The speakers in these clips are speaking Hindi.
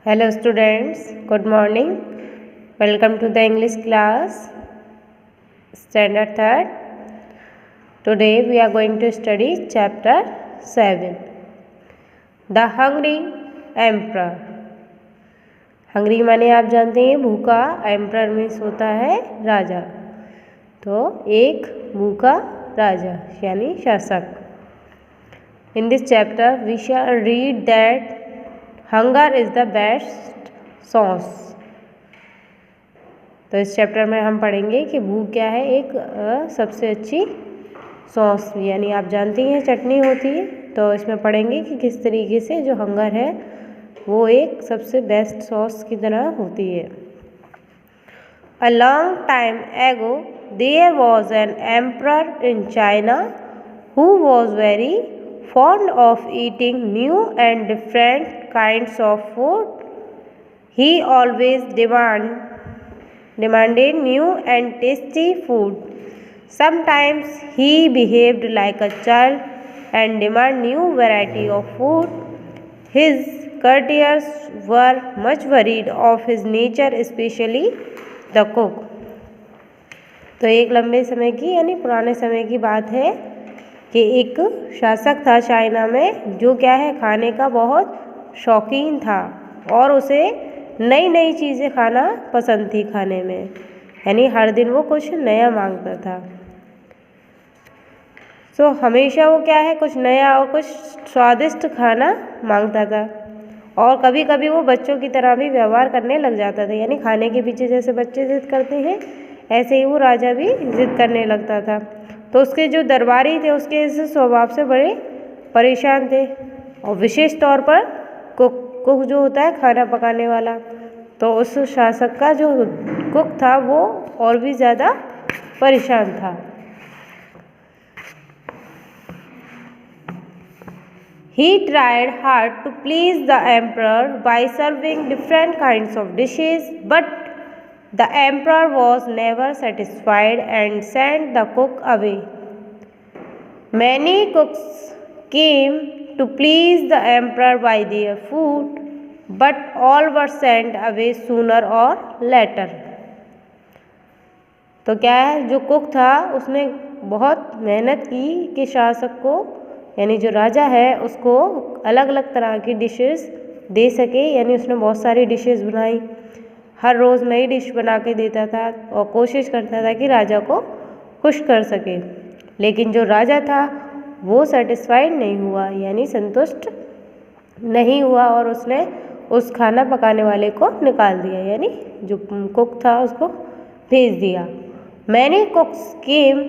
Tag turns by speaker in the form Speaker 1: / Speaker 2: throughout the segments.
Speaker 1: Hello students, good morning. Welcome to the English class, Standard 3rd. Today we are going to study chapter 7, The Hungry Emperor. Hungry माने आप जानते हैं भूखा, एम्परर मीन्स होता है राजा। तो एक भूखा राजा यानी शासक। In this chapter we shall read that hunger is the best sauce. तो इस चैप्टर में हम पढ़ेंगे कि भूख क्या है, एक सबसे अच्छी सॉस यानी आप जानती हैं चटनी होती है। तो इसमें पढ़ेंगे कि किस तरीके से जो हंगर है वो एक सबसे बेस्ट सॉस की तरह होती है। A long time ago there was an emperor in China who was very fond of eating new and different kinds of food. He always demanded new and tasty food. Sometimes he behaved like a child and demanded new variety of food. His courtiers were much worried of his nature, especially the cook. तो एक लंबे समय की यानी पुराने समय की बात है कि एक शासक था चाइना में जो क्या है खाने का बहुत शौकीन था और उसे नई नई चीज़ें खाना पसंद थी खाने में, यानी हर दिन वो कुछ नया मांगता था। सो हमेशा वो क्या है कुछ नया और कुछ स्वादिष्ट खाना मांगता था और कभी कभी वो बच्चों की तरह भी व्यवहार करने लग जाता था, यानी खाने के पीछे जैसे बच्चे जिद करते हैं ऐसे ही वो राजा भी जिद करने लगता था। तो उसके जो दरबारी थे उसके इस स्वभाव से बड़े परेशान थे और विशेष तौर पर कुक जो होता है खाना पकाने वाला, तो उस शासक का जो कुक था वो और भी ज़्यादा परेशान था। He tried hard to please the emperor by serving different kinds of dishes, but the emperor was never satisfied and sent the cook away. Many cooks came to please the emperor by their food, but all were sent away sooner or later. तो क्या है जो कुक था उसने बहुत मेहनत की कि शासक को यानी जो राजा है उसको अलग अलग तरह की डिशेस दे सके, यानी उसने बहुत सारी डिशेस बनाई, हर रोज़ नई डिश बना के देता था और कोशिश करता था कि राजा को खुश कर सके। लेकिन जो राजा था वो सेटिस्फाइड नहीं हुआ यानी संतुष्ट नहीं हुआ और उसने उस खाना पकाने वाले को निकाल दिया, यानी जो कुक था उसको भेज दिया। मैंने कुक्स केम,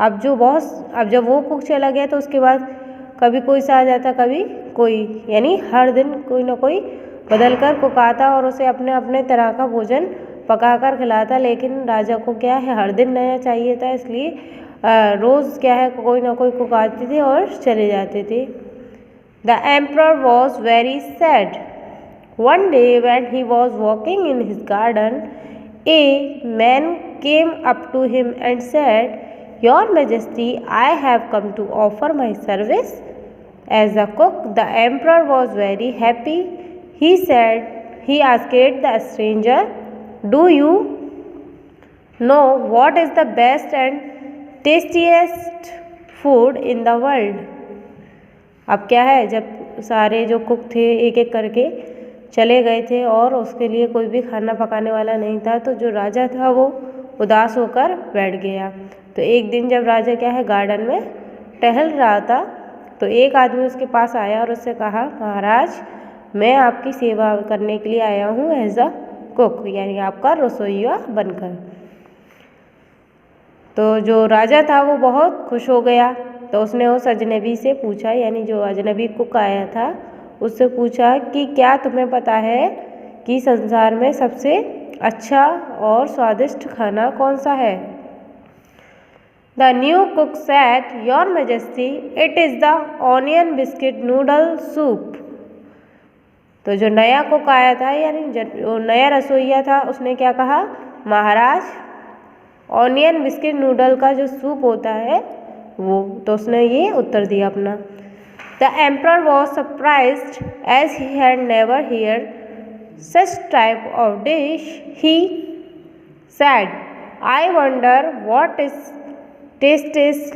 Speaker 1: अब जब वो कुक चला गया तो उसके बाद कभी कोई सा आ जाता कभी कोई, यानी हर दिन कोई ना कोई बदल कर कुक आता और उसे अपने अपने तरह का भोजन पका कर खिलाता। लेकिन राजा को क्या है हर दिन नया चाहिए था, इसलिए रोज़ क्या है कोई ना कोई कुक आते थे और चले जाते थे। The emperor was very sad. One day when he was walking in his garden a man came up to him and said, Your Majesty, I have come to offer my service as a cook. The emperor was very happy. He asked the stranger, Do you know what is the best and tastiest food in the world? अब क्या है जब सारे जो कुक थे एक एक करके चले गए थे और उसके लिए कोई भी खाना पकाने वाला नहीं था, तो जो राजा था वो उदास होकर बैठ गया। तो एक दिन जब राजा क्या है गार्डन में टहल रहा था तो एक आदमी उसके पास आया और उससे कहा, महाराज मैं आपकी सेवा करने के लिए आया हूँ एज अ कुक, यानी आपका रसोइया बनकर। तो जो राजा था वो बहुत खुश हो गया। तो उसने उस अजनबी से पूछा, यानी जो अजनबी कुक आया था उससे पूछा कि क्या तुम्हें पता है कि संसार में सबसे अच्छा और स्वादिष्ट खाना कौन सा है? The new cook said, Your Majesty, it is the onion biscuit noodle soup. तो जो नया कुक आया था यानी जो नया रसोइया था उसने क्या कहा, महाराज ऑनियन बिस्किट नूडल का जो सूप होता है वो, तो उसने ये उत्तर दिया अपना। The emperor was surprised as he had never heard such type of dish, he said, I wonder what its taste is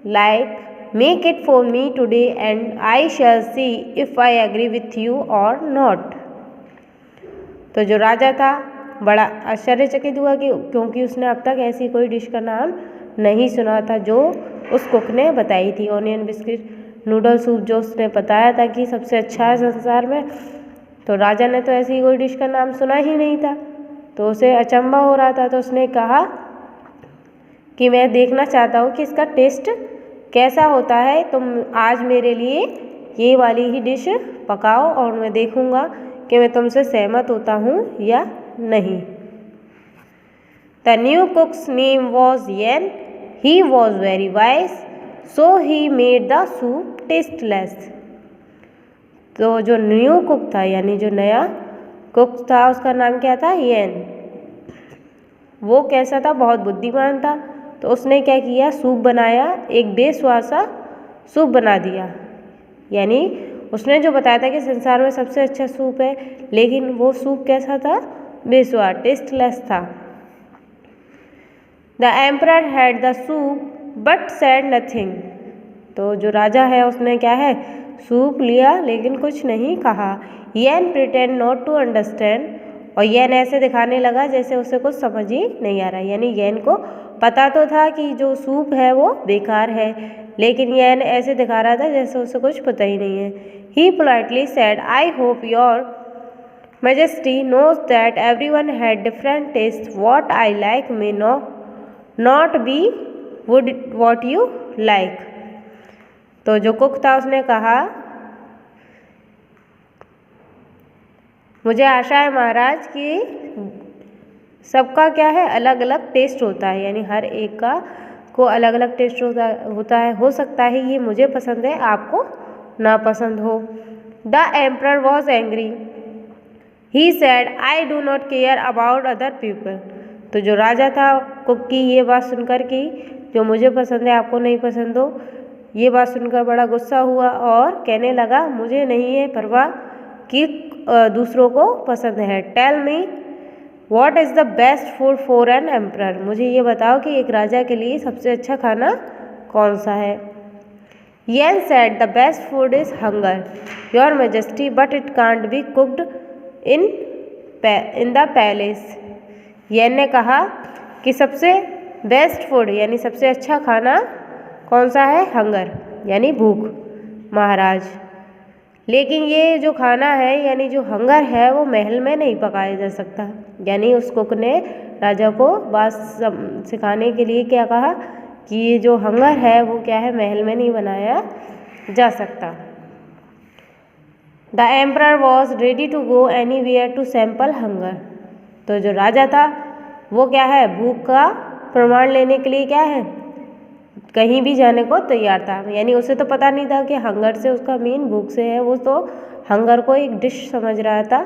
Speaker 1: like. Make it for me today and I shall see if I agree with you or not. तो जो राजा था बड़ा आश्चर्यचकित हुआ क्योंकि उसने अब तक ऐसी कोई डिश का नाम नहीं सुना था जो उस कुक ने बताई थी। ऑनियन बिस्किट नूडल सूप जो उसने बताया था कि सबसे अच्छा है संसार में, तो राजा ने तो ऐसी कोई डिश का नाम सुना ही नहीं था, तो उसे अचंभा हो रहा था। तो उसने कहा कि मैं देखना चाहता हूँ कि इसका टेस्ट कैसा होता है, तुम आज मेरे लिए ये वाली ही डिश पकाओ और मैं देखूँगा कि मैं तुमसे सहमत होता हूँ या नहीं। The new कुक्स name was yen, he was very wise, so he made the soup tasteless. तो जो न्यू कुक था यानी जो नया कुक था उसका नाम क्या था? येन। वो कैसा था? बहुत बुद्धिमान था। तो उसने क्या किया? सूप बनाया, एक बेस्वाद सा सूप बना दिया। यानी उसने जो बताया था कि संसार में सबसे अच्छा सूप है, लेकिन वो सूप कैसा था? बेस्वाद, टेस्टलेस था। The emperor had the soup but said nothing. तो जो राजा है उसने क्या है? सूप लिया लेकिन कुछ नहीं कहा। येन प्रिटेंड नॉट टू अंडरस्टैंड, और येन ऐसे दिखाने लगा जैसे उसे कुछ समझ ही नहीं आ रहा। यानी येन को पता तो था कि जो सूप है वो बेकार है, लेकिन येन ऐसे दिखा रहा था जैसे उसे कुछ पता ही नहीं है। He politely said, I hope your majesty knows that everyone had different taste, what I like may not be would what you like. तो जो कुक था उसने कहा, मुझे आशा है महाराज कि सबका क्या है? अलग अलग टेस्ट होता है, यानी हर एक का को अलग अलग टेस्ट होता है। हो सकता है ये मुझे पसंद है, आपको ना पसंद हो। The emperor was angry, he said, I do not care about other people. तो जो राजा था कुक की ये बात सुनकर कि जो मुझे पसंद है आपको नहीं पसंद हो, ये बात सुनकर बड़ा गुस्सा हुआ और कहने लगा, मुझे नहीं है परवाह कि दूसरों को पसंद है। Tell me what is the best food for an emperor. मुझे ये बताओ कि एक राजा के लिए सबसे अच्छा खाना कौन सा है। Yen said, the best food is hunger your majesty, but it can't be cooked in the palace. Yen ने कहा कि सबसे बेस्ट फूड यानी सबसे अच्छा खाना कौन सा है? हंगर यानी भूख, महाराज। लेकिन ये जो खाना है यानी जो हंगर है वो महल में नहीं पकाया जा सकता। यानी उस कुक ने राजा को बात सिखाने के लिए क्या कहा कि ये जो हंगर है वो क्या है? महल में नहीं बनाया जा सकता। The emperor was ready to go anywhere to sample hunger. तो जो राजा था वो क्या है? भूख का प्रमाण लेने के लिए क्या है? कहीं भी जाने को तैयार था। यानी उसे तो पता नहीं था कि हंगर से उसका मीन भूख से है, वो तो हंगर को एक डिश समझ रहा था।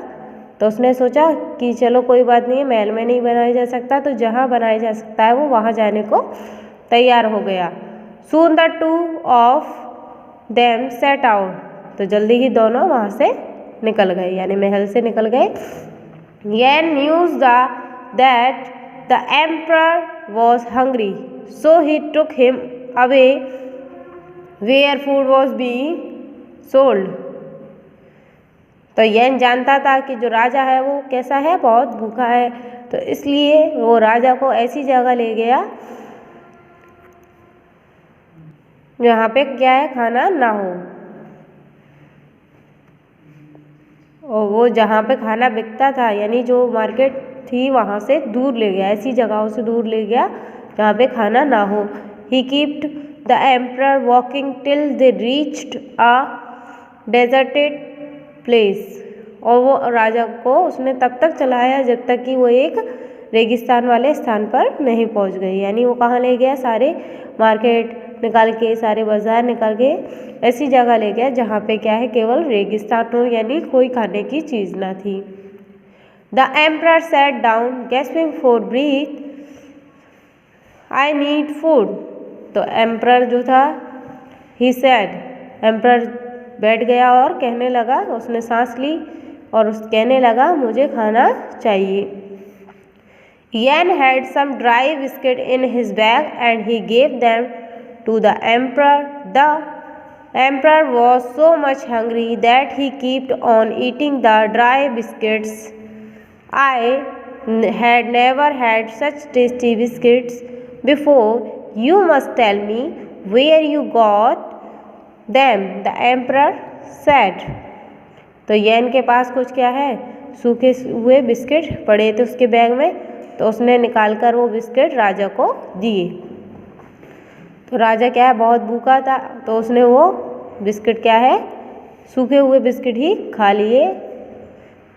Speaker 1: तो उसने सोचा कि चलो कोई बात नहीं है, महल में नहीं बनाया जा सकता तो जहाँ बनाया जा सकता है वो वहाँ जाने को तैयार हो गया। Soon the two of them set out. तो जल्दी ही दोनों वहाँ से निकल गए, यानी महल से निकल गए। Yen knew that the emperor was hungry, so he took him away where food was being sold। तो येन जानता था कि जो राजा है वो कैसा है? बहुत भूखा है। तो इसलिए वो राजा को ऐसी जगह ले गया जहाँ पे क्या है? खाना ना हो। और वो जहाँ पे खाना बिकता था यानी जो मार्केट थी वहाँ से दूर ले गया, ऐसी जगहों से दूर ले गया जहाँ पे खाना ना हो। He kept the emperor walking till they reached a deserted place. और वो राजा को उसने तब तक चलाया जब तक कि वो एक रेगिस्तान वाले स्थान पर नहीं पहुंच गई। यानी वो कहाँ ले गया? सारे मार्केट निकाल के, सारे बाजार निकाल के ऐसी जगह ले गया जहाँ पे क्या है? केवल रेगिस्तान हो, यानी कोई खाने की चीज़ ना थी। The emperor sat down gasping for breath, I need food. तो एम्परर जो था, ही सेड, एम्परर बैठ गया और कहने लगा, उसने सांस ली और उस कहने लगा मुझे खाना चाहिए। Yan had some dry biscuit in his bag and he gave them to the emperor. The emperor was so much hungry that he kept on eating the dry biscuits. I had never had such tasty biscuits before. You must tell me where you got them, the emperor said. तो यैन के पास कुछ क्या है, सूखे हुए बिस्किट पड़े थे उसके बैग में, तो उसने निकालकर वो बिस्किट राजा को दिए। तो राजा क्या है, बहुत भूखा था, तो उसने वो बिस्किट क्या है, सूखे हुए बिस्किट ही खा लिए।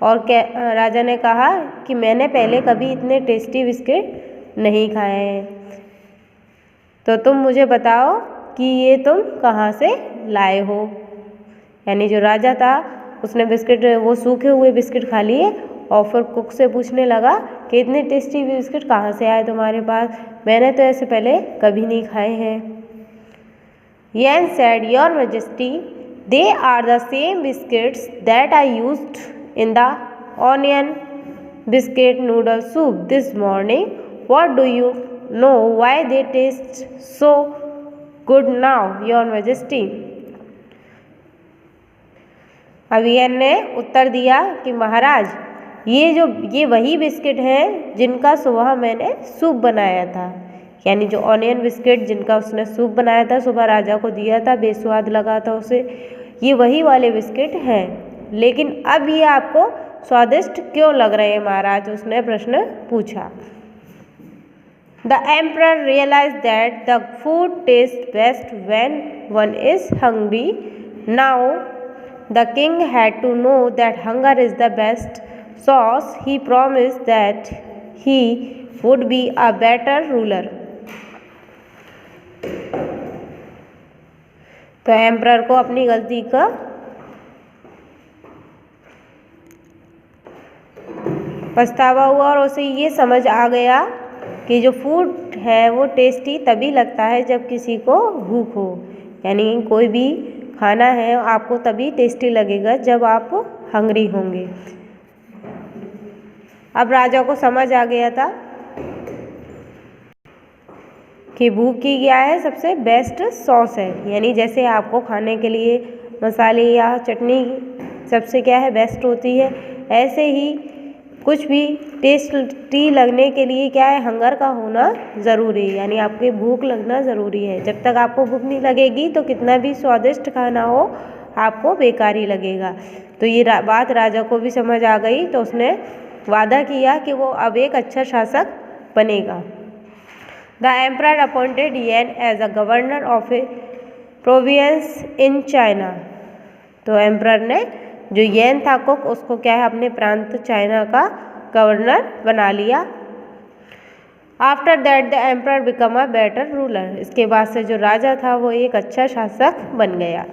Speaker 1: और क्या राजा ने कहा कि मैंने पहले कभी इतने टेस्टी बिस्किट नहीं खाए हैं, तो तुम मुझे बताओ कि ये तुम कहाँ से लाए हो। यानी जो राजा था उसने बिस्किट, वो सूखे हुए बिस्किट खा लिए और फिर कुक से पूछने लगा कि इतने टेस्टी बिस्किट कहाँ से आए तुम्हारे पास, मैंने तो ऐसे पहले कभी नहीं खाए हैं। Yan said, Your Majesty, they are the same biscuits that I used in the onion biscuit noodle soup this morning. What do you know why they taste so good now, Your Majesty? अब यन ने उत्तर दिया कि महाराज, ये वही बिस्किट हैं जिनका सुबह मैंने सूप बनाया था। यानी जो ऑनियन बिस्किट जिनका उसने सूप बनाया था, सुबह राजा को दिया था, बेस्वाद लगा था उसे, ये वही वाले बिस्किट हैं। लेकिन अब ये आपको स्वादिष्ट क्यों लग रहे हैं महाराज, उसने प्रश्न पूछा। The emperor realize that the food taste best when one is hungry. Now the king had to know that hunger is the best sauce. He promised that he would be a better ruler. तो एम्परर को अपनी गलती का पछतावा हुआ और उसे ये समझ आ गया कि जो फूड है वो टेस्टी तभी लगता है जब किसी को भूख हो। यानी कोई भी खाना है आपको तभी टेस्टी लगेगा जब आप हंग्री होंगे। अब राजा को समझ आ गया था कि भूख की क्या है, सबसे बेस्ट सॉस है। यानी जैसे आपको खाने के लिए मसाले या चटनी सबसे क्या है, बेस्ट होती है, ऐसे ही कुछ भी टेस्टी लगने के लिए क्या है, हंगर का होना ज़रूरी है। यानी आपकी भूख लगना ज़रूरी है। जब तक आपको भूख नहीं लगेगी तो कितना भी स्वादिष्ट खाना हो आपको बेकार ही लगेगा। तो ये बात राजा को भी समझ आ गई, तो उसने वादा किया कि वो अब एक अच्छा शासक बनेगा। The emperor appointed Yen as a governor of a province in China. तो एम्परर ने जो यैन था कुक, उसको क्या है, अपने प्रांत चाइना का गवर्नर बना लिया। After that the emperor become a better ruler. इसके बाद से जो राजा था वो एक अच्छा शासक बन गया।